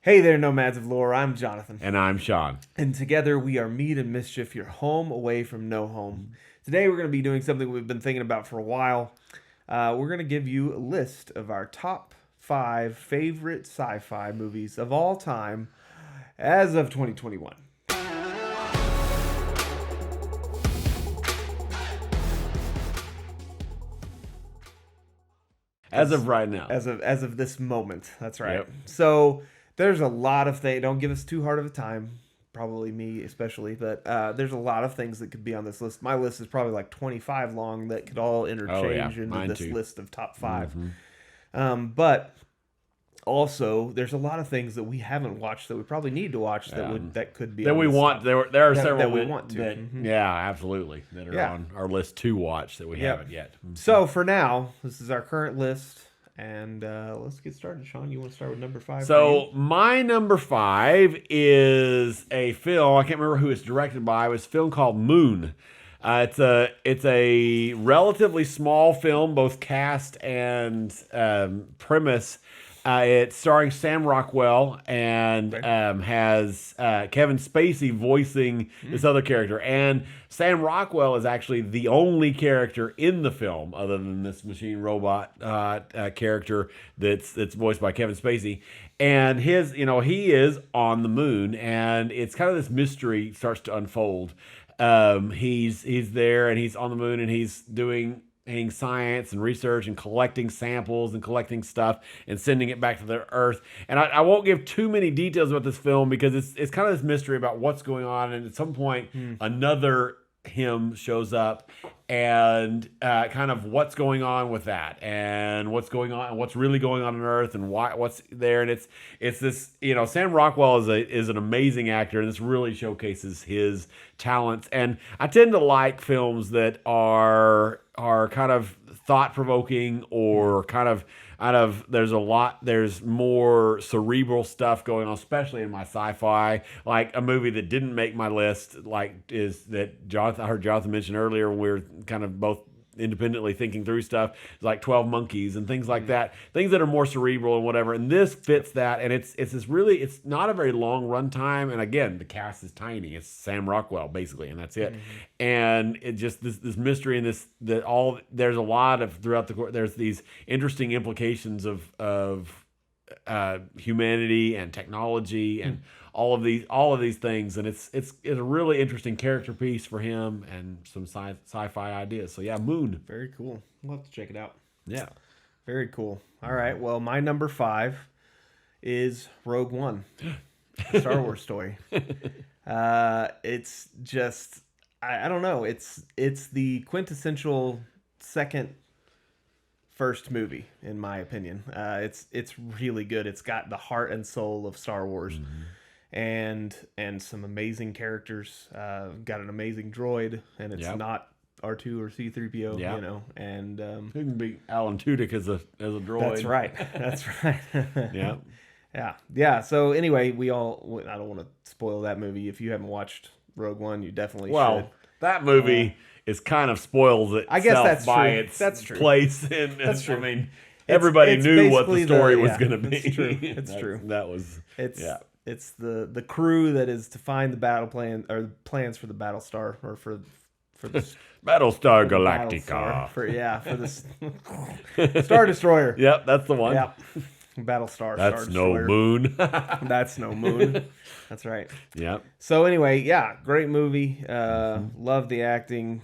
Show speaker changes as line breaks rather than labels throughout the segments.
Hey there, Nomads of Lore. I'm Jonathan.
And I'm Sean.
And together we are Mead and Mischief, your home away from no home. Today we're going to be doing something we've been thinking about for a while. We're going to give you a list of our top 5 favorite sci-fi movies of all time as of 2021.
As of right now.
As of this moment. That's right.
Yep.
So there's a lot of things. Don't give us too hard of a time. Probably me especially. But there's a lot of things that could be on this list. My list is probably like 25 long that could all interchange into
Mine
this
too.
list of top 5. But also, there's a lot of things that we haven't watched that we probably need to watch that could be
That
on
we
this
want. There are several
that we want to.
that- Yeah, absolutely. That are on our list to watch that we haven't yet.
So for now, this is our current list. And let's get started. Sean, you want to start with number 5?
So my number 5 is a film. I can't remember who it's directed by. It was a film called Moon. It's a relatively small film, both cast and premise. It's starring Sam Rockwell and has Kevin Spacey voicing this other character. And Sam Rockwell is actually the only character in the film, other than this machine robot character that's voiced by Kevin Spacey. And he is on the moon, and it's kind of this mystery starts to unfold. He's there, and he's on the moon, and he's doing science and research and collecting samples and collecting stuff and sending it back to the Earth. And I won't give too many details about this film because it's kind of this mystery about what's going on. And at some point, another him shows up and kind of what's going on with that and what's going on and what's really going on Earth and what's there. And it's this, Sam Rockwell is an amazing actor, and this really showcases his talents. And I tend to like films that are kind of thought-provoking or kind of there's more cerebral stuff going on, especially in my sci-fi. Like a movie that didn't make my list, is that I heard Jonathan mention earlier when we were kind of both independently thinking through stuff, like 12 Monkeys and things like that, things that are more cerebral and whatever. And this fits that, and it's not a very long runtime. And again, the cast is tiny. It's Sam Rockwell basically, and that's it. And it just this mystery and there's a lot of throughout the course. There's these interesting implications of humanity and technology and all of these things, and it's a really interesting character piece for him and some sci-fi ideas. So yeah, Moon.
Very cool. We'll have to check it out.
Yeah.
Very cool. All right. Well, my number 5 is Rogue One, a Star Wars story. It's just I don't know. It's the quintessential first movie, in my opinion. It's really good. It's got the heart and soul of Star Wars, and some amazing characters. Got an amazing droid, and it's not R2 or C-3PO. And
Who can beat Alan Tudyk as a droid?
That's right. That's right.
Yeah.
Yeah. So anyway, I don't want to spoil that movie. If you haven't watched Rogue One, you definitely should.
That movie is kind of spoils itself
I guess that's
by
true. That's true.
place. And
That's true.
I mean, everybody knew what the story was going to be.
It's true. It's true.
That was
It's the crew that is to find the battle plan or plans for the Battlestar or for the
Battlestar Galactica.
for the Star Destroyer.
Yep, that's the one.
Yep. Battlestar.
That's
Star
no
Destroyer.
moon.
That's no moon. That's right.
Yep.
So anyway, yeah, great movie. Love the acting.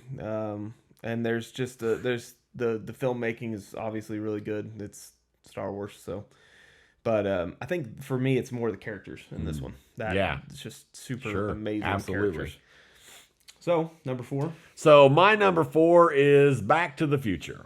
And there's just the filmmaking is obviously really good. It's Star Wars, so. But I think for me, it's more the characters in this one. It's just super amazing characters. So, number 4.
So, my number 4 is Back to the Future.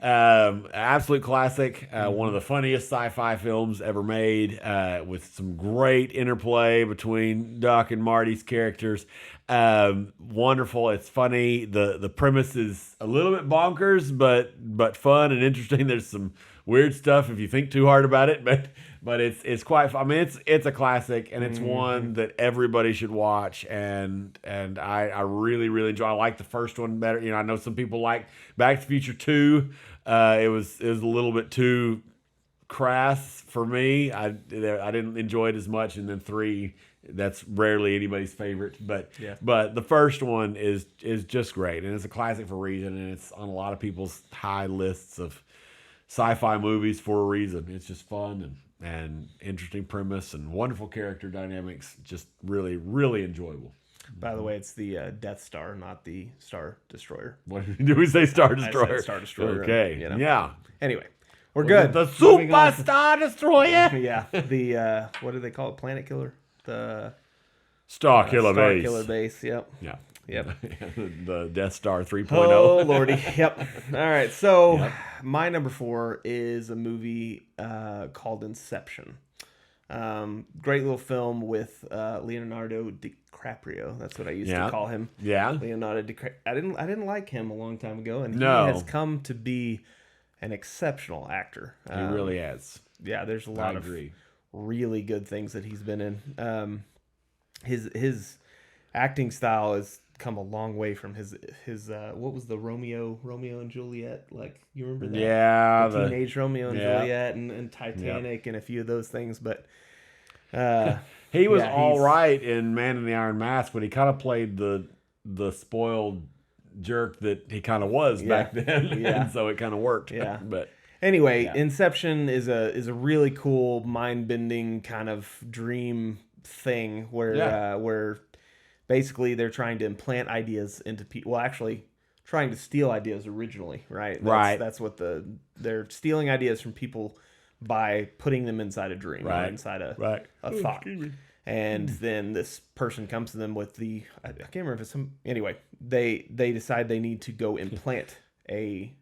Absolute classic. One of the funniest sci-fi films ever made, with some great interplay between Doc and Marty's characters. Wonderful. It's funny. The premise is a little bit bonkers, but fun and interesting. There's some weird stuff if you think too hard about it, but it's quite. I mean, it's a classic, and it's one that everybody should watch. And I really enjoy. I like the first one better. I know some people like Back to the Future 2. It was a little bit too crass for me. I didn't enjoy it as much, and then 3, that's rarely anybody's favorite. But the first one is just great, and it's a classic for a reason, and it's on a lot of people's high lists of sci-fi movies for a reason. It's just fun and interesting premise and wonderful character dynamics. Just really, really enjoyable.
By the way, it's the Death Star, not the Star Destroyer.
What did we say? Star Destroyer.
I said Star Destroyer.
Okay. Yeah.
Anyway, we're good.
The Super Star Destroyer.
Yeah. The what do they call it? Planet Killer. The
Star Killer
Star
Base.
Killer Base. Yep.
Yeah.
Yep.
The Death Star 3.0.
Oh lordy. Yep. All right. So my number 4 is a movie called Inception. Great little film with Leonardo DiCaprio. That's what I used to call him.
Yeah.
Leonardo DiCaprio. I didn't like him a long time ago, and he has come to be an exceptional actor.
He really has.
Yeah, there's a lot of really good things that he's been in. His acting style has come a long way from his what was the Romeo and Juliet, like, you remember that?
Yeah,
the teenage Romeo and Juliet and Titanic and a few of those things, but
he was all right in Man in the Iron Mask, but he kind of played the spoiled jerk that he kind of was back then, and so it kind of worked.
Yeah,
but
anyway, Inception is a really cool, mind-bending kind of dream thing where basically they're trying to implant ideas into people. Well, actually, trying to steal ideas originally, right? That's what they're stealing ideas from people by putting them inside a dream, or inside a thought. And then this person comes to them with I can't remember if it's anyway, they decide they need to go implant a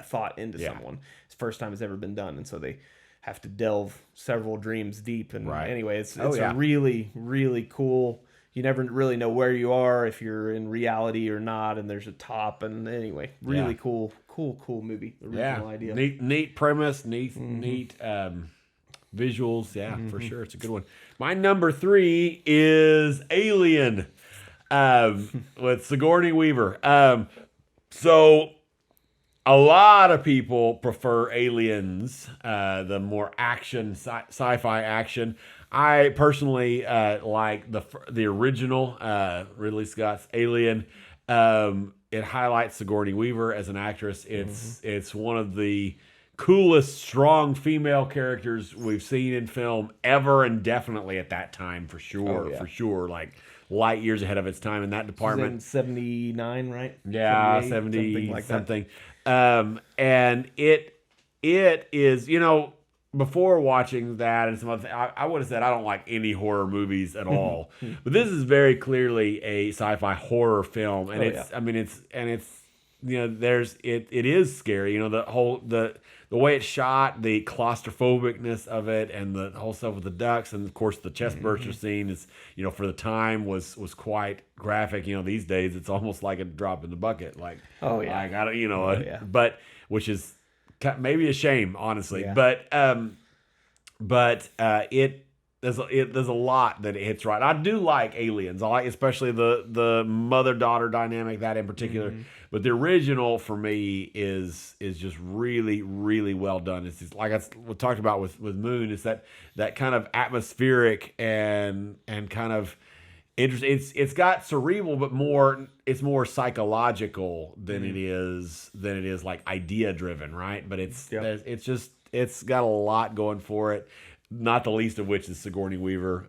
thought into someone. It's the first time it's ever been done, and so they have to delve several dreams deep. And anyway, it's a really, really cool. You never really know where you are, if you're in reality or not, and there's a top. And anyway, really cool movie. Original idea.
Neat premise, neat visuals. Yeah, for sure. It's a good one. My number 3 is Alien with Sigourney Weaver. So a lot of people prefer Aliens, the more action, sci-fi action. I personally like the original Ridley Scott's Alien. It highlights Sigourney Weaver as an actress. It's one of the coolest, strong female characters we've seen in film ever, and definitely at that time for sure. Like light years ahead of its time in that department.
She's in 79, right?
Yeah, 70 something like something. And it is, before watching that and some other things, I would have said I don't like any horror movies at all. But this is very clearly a sci-fi horror film, and it is scary. The way it's shot, the claustrophobicness of it, and the whole stuff with the ducks, and of course the chest burster scene is, for the time was quite graphic. These days it's almost like a drop in the bucket. Like, like I don't, but which is maybe a shame, honestly. Yeah. But there's a lot that it hits right. I do like Aliens. I like especially the mother-daughter dynamic, that in particular. But the original for me is just really, really well done. It's just, like we talked about with Moon, is that kind of atmospheric and kind of interesting. It's got cerebral, but it's more psychological than it is like idea driven, right? But it's got a lot going for it. Not the least of which is Sigourney Weaver.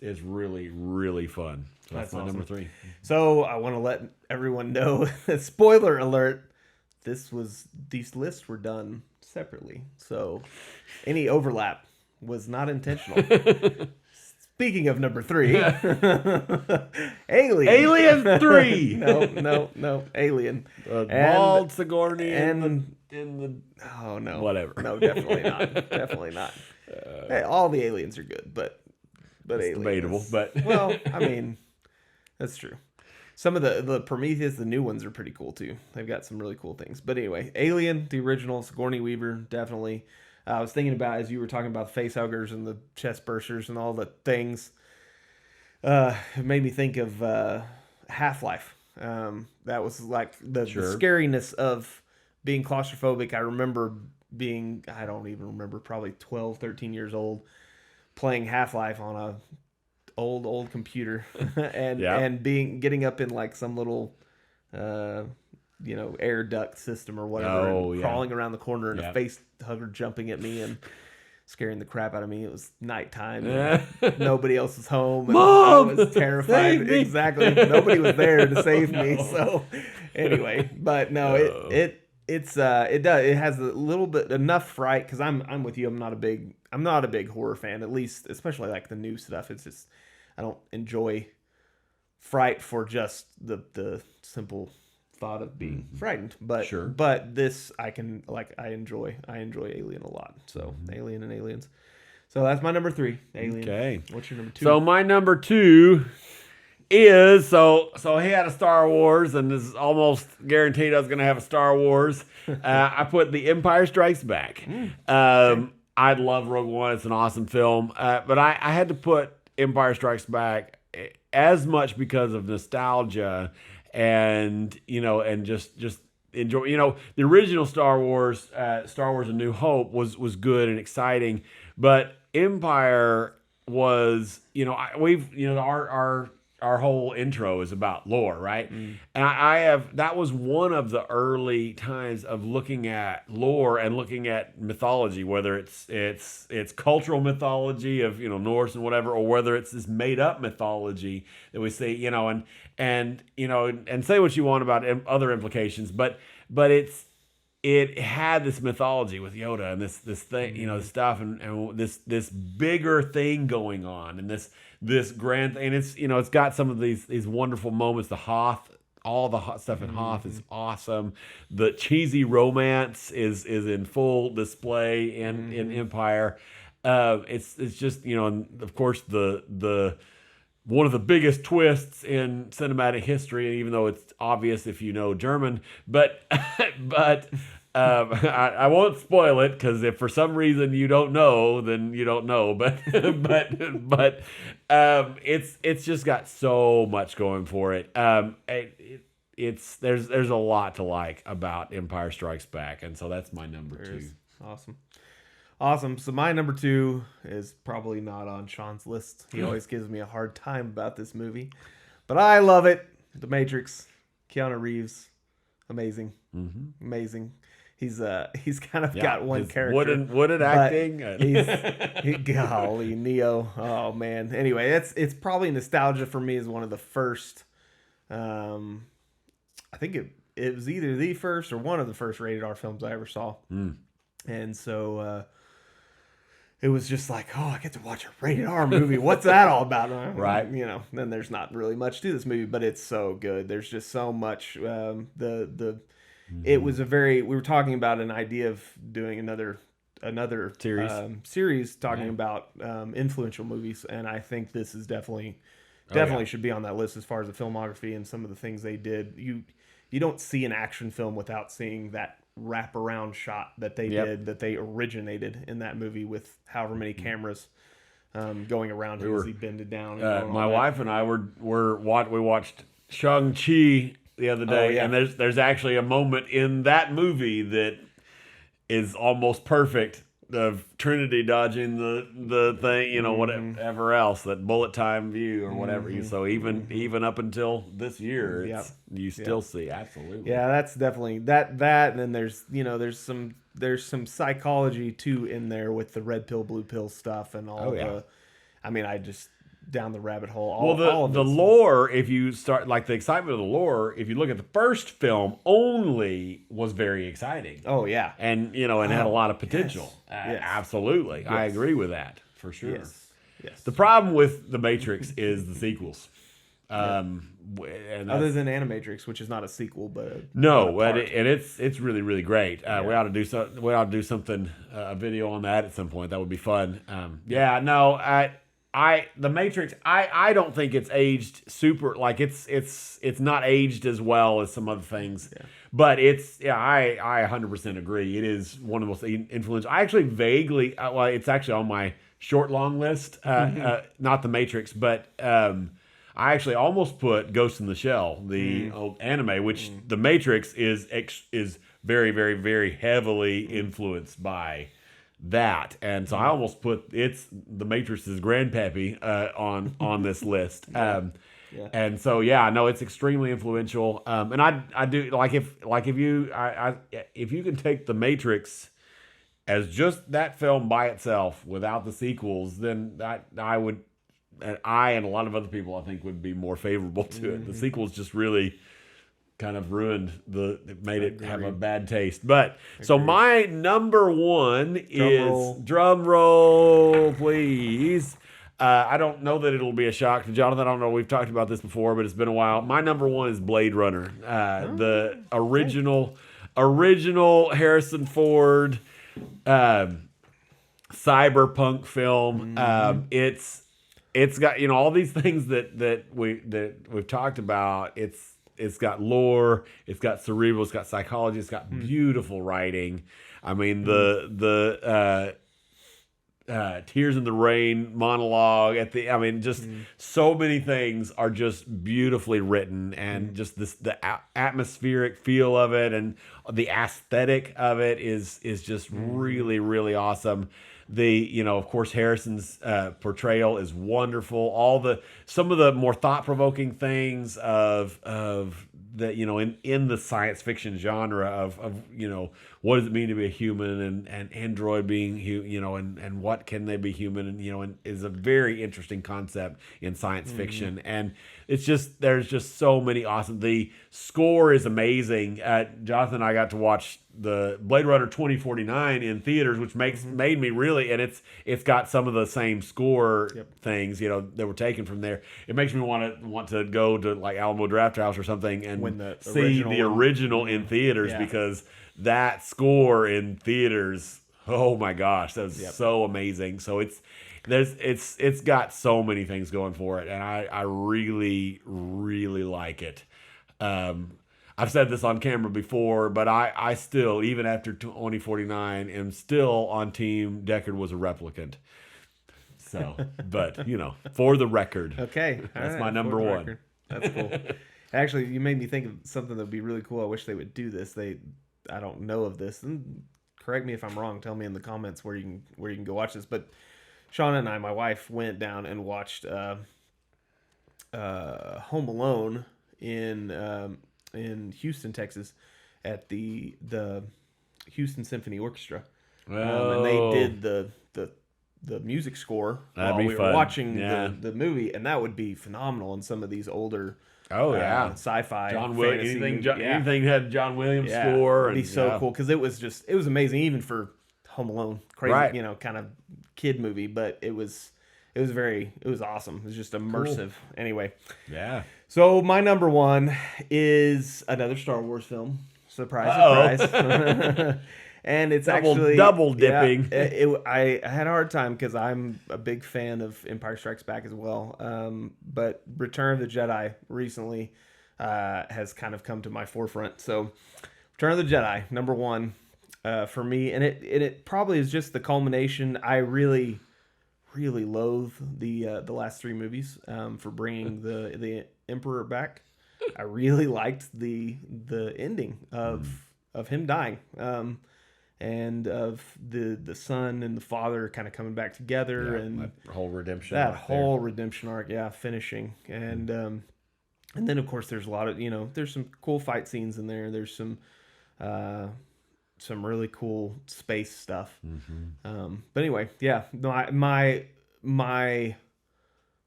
Is really, really fun. So that's my number 3.
So I want to let everyone know, spoiler alert, these lists were done separately. So any overlap was not intentional. Speaking of number 3, Alien.
Alien 3.
No, Alien.
Bald Sigourney
and
in the
oh no,
whatever.
No, definitely not. Definitely not. Hey, all the aliens are good, but
it's debatable. But
well, I mean, that's true. Some of the Prometheus, the new ones, are pretty cool too. They've got some really cool things. But anyway, Alien, the original, Sigourney Weaver, definitely. I was thinking about, as you were talking about the facehuggers and the chest bursters and all the things, it made me think of Half-Life. That was like the scariness of being claustrophobic. I remember being, I don't even remember, probably 12, 13 years old, playing Half-Life on a old computer and getting up in like some little air duct system or whatever, and crawling around the corner and a face hugger jumping at me and scaring the crap out of me. It was nighttime. And nobody else was home. And
Mom,
I was terrified. Exactly. Nobody was there to save me. So anyway, but no, it has a little bit enough fright, because I'm with you. I'm not a big horror fan, at least, especially like the new stuff. It's just, I don't enjoy fright for just the simple thought of being frightened, but this I enjoy Alien a lot. So Alien and Aliens. So that's my number 3, Alien.
Okay,
what's your number 2?
So my number 2 is so he had a Star Wars, and this is almost guaranteed I was going to have a Star Wars. I put The Empire Strikes Back. I love Rogue One. It's an awesome film, but I had to put Empire Strikes Back as much because of nostalgia. And and just enjoy. The original Star Wars, A New Hope was good and exciting, but Empire was, our whole intro is about lore, right? And that was one of the early times of looking at lore and looking at mythology, whether it's cultural mythology of Norse and whatever, or whether it's this made up mythology that we see, and say what you want about other implications, but it had this mythology with Yoda and this thing, this stuff, and this bigger thing going on, and this grand thing. And it's got some of these wonderful moments. The Hoth, all the hot stuff in Hoth is awesome. The cheesy romance is in full display in Empire. It's just, and of course the one of the biggest twists in cinematic history, even though it's obvious if you know German, but I won't spoil it, because if for some reason you don't know, then you don't know. But it's just got so much going for it. There's a lot to like about Empire Strikes Back, and so that's my number 2.
Awesome. So my number 2 is probably not on Sean's list. He always gives me a hard time about this movie, but I love it. The Matrix. Keanu Reeves, amazing, amazing. He's kind of got one character.
Wooden acting.
Golly, Neo. Oh man. Anyway, it's probably nostalgia for me as one of the first. I think it was either the first or one of the first rated R films I ever saw, and so it was just like, oh, I get to watch a rated R movie. What's that all about?
Right.
Then there's not really much to this movie, but it's so good. There's just so much. It was we were talking about an idea of doing another series talking about influential movies, and I think this is definitely should be on that list as far as the filmography and some of the things they did. You don't see an action film without seeing that wraparound shot that they did, that they originated in that movie with however many cameras going around as he bended down.
My wife and I we watched Shang-Chi the other day, and there's actually a moment in that movie that is almost perfect, of Trinity dodging the thing, whatever else, that bullet time view or whatever. So even up until this year, you still see. Absolutely.
Yeah, that's definitely that. And then there's some psychology too in there with the red pill, blue pill stuff and all I just down the rabbit hole. All of
the lore, if you start, like, the excitement of the lore, if you look at the first film only, was very exciting.
Oh yeah.
And and had a lot of potential.
Yes.
Absolutely. Yes. I agree with that for sure.
Yes.
The problem with The Matrix is the sequels. And
other than Animatrix, which is not a sequel, but
it's really, really great. We ought to do something, a video on that at some point. That would be fun. The Matrix, I don't think it's aged super, like it's not aged as well as some other things, but I 100% agree. It is one of the most influential. I actually vaguely, it's actually on my short long list, not The Matrix, but I actually almost put Ghost in the Shell, the old anime, which The Matrix is very, very, very heavily influenced by that. And so I almost put The Matrix's grandpappy on this list. And so no, it's extremely influential. And I do like if you can take The Matrix as just that film by itself without the sequels, then I would, and a lot of other people I think would be more favorable to it. The sequels just really kind of ruined it made it have a bad taste. But so my number one is drum roll, please. I don't know that it'll be a shock to Jonathan. I don't know. We've talked about this before, but it's been a while. My number one is Blade Runner, the original Harrison Ford cyberpunk film. It's got all these things that we've talked about. It's got lore, it's got cerebral, it's got psychology, it's got beautiful writing. I mean, the Tears in the Rain monologue so many things are just beautifully written, and just the atmospheric feel of it and the aesthetic of it is just really, really awesome. Of course, Harrison's portrayal is wonderful. Some of the more thought-provoking things of that, in the science fiction genre of what does it mean to be a human, and android being and what can they be human, and is a very interesting concept in science fiction. And there's just so many awesome. The score is amazing. Jonathan and I got to watch the Blade Runner 2049 in theaters, which made me really, and it's got some of the same score things that were taken from there. It makes me want to go to like Alamo Drafthouse or something and see the original in theaters, because that score in theaters, oh my gosh, that was so amazing. So it's got so many things going for it, and I really, really like it. I've said this on camera before, but I still, even after 2049, am still on team Deckard was a replicant. So, but, for the record.
Okay.
That's my number one.
That's cool. Actually, you made me think of something that would be really cool. I wish they would do this. I don't know of this. And correct me if I'm wrong. Tell me in the comments where you can go watch this. But Shauna and I, my wife, went down and watched Home Alone in Houston, Texas, at the Houston Symphony Orchestra, and they did the music score while we were watching the movie, and that would be phenomenal in some of these older sci-fi
anything had John Williams score.
It'd be so cool, because it was amazing, even for Home Alone, crazy kind of kid movie, but it was awesome. It was just immersive. Cool. Anyway. Yeah. So my number one is another Star Wars film. Surprise, surprise. And it's actually
double dipping.
I had a hard time because I'm a big fan of Empire Strikes Back as well. But Return of the Jedi recently has kind of come to my forefront. So Return of the Jedi, number one for me. And it probably is just the culmination. I really loathe the last three movies for bringing the Emperor back. I really liked the ending of him dying, and of the son and the father kind of coming back together, and
that whole redemption
arc, finishing, and then of course there's a lot of there's some cool fight scenes in there. There's some really cool space stuff. But anyway, my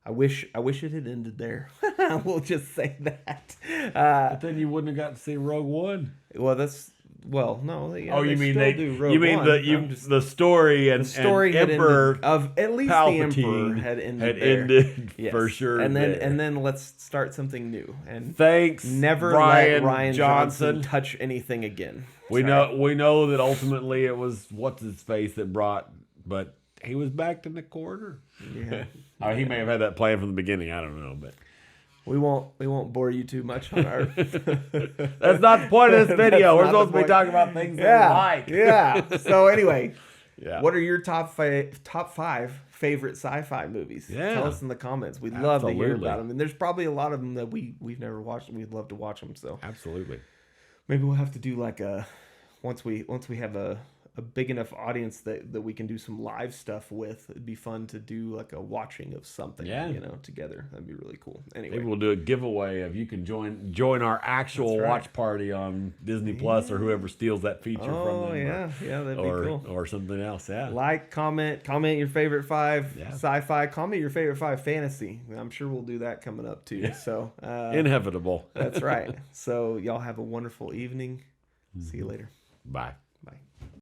I wish it had ended there. We'll just say that.
But then you wouldn't have got to see Rogue One.
No.
You mean the story and Emperor
of at least
Palpatine
the Emperor had ended
yes. For sure.
And then let's start something new. And
thanks,
never let Ryan Johnson touch anything again.
We know that ultimately it was what's his face that brought, but he was backed in the corner. Yeah. He may have had that plan from the beginning. I don't know, but
we won't bore you too much on our.
That's not the point of this video. We're supposed to be talking about things that we like.
Yeah. So anyway, what are your top five favorite sci-fi movies? Yeah. Tell us in the comments. We'd love to hear about them. And there's probably a lot of them that we've never watched, and we'd love to watch them. So
absolutely.
Maybe we'll have to do like a once we have a big enough audience that we can do some live stuff with, it'd be fun to do like a watching of something, together. That'd be really cool. Anyway,
maybe we'll do a giveaway of you can join our actual watch party on Disney Plus or whoever steals that feature from them.
That'd be cool.
Or something else. Yeah.
Like, comment your favorite 5 sci-fi, comment your favorite 5 fantasy. I'm sure we'll do that coming up too. Yeah. So
inevitable.
That's right. So y'all have a wonderful evening. See you later.
Bye.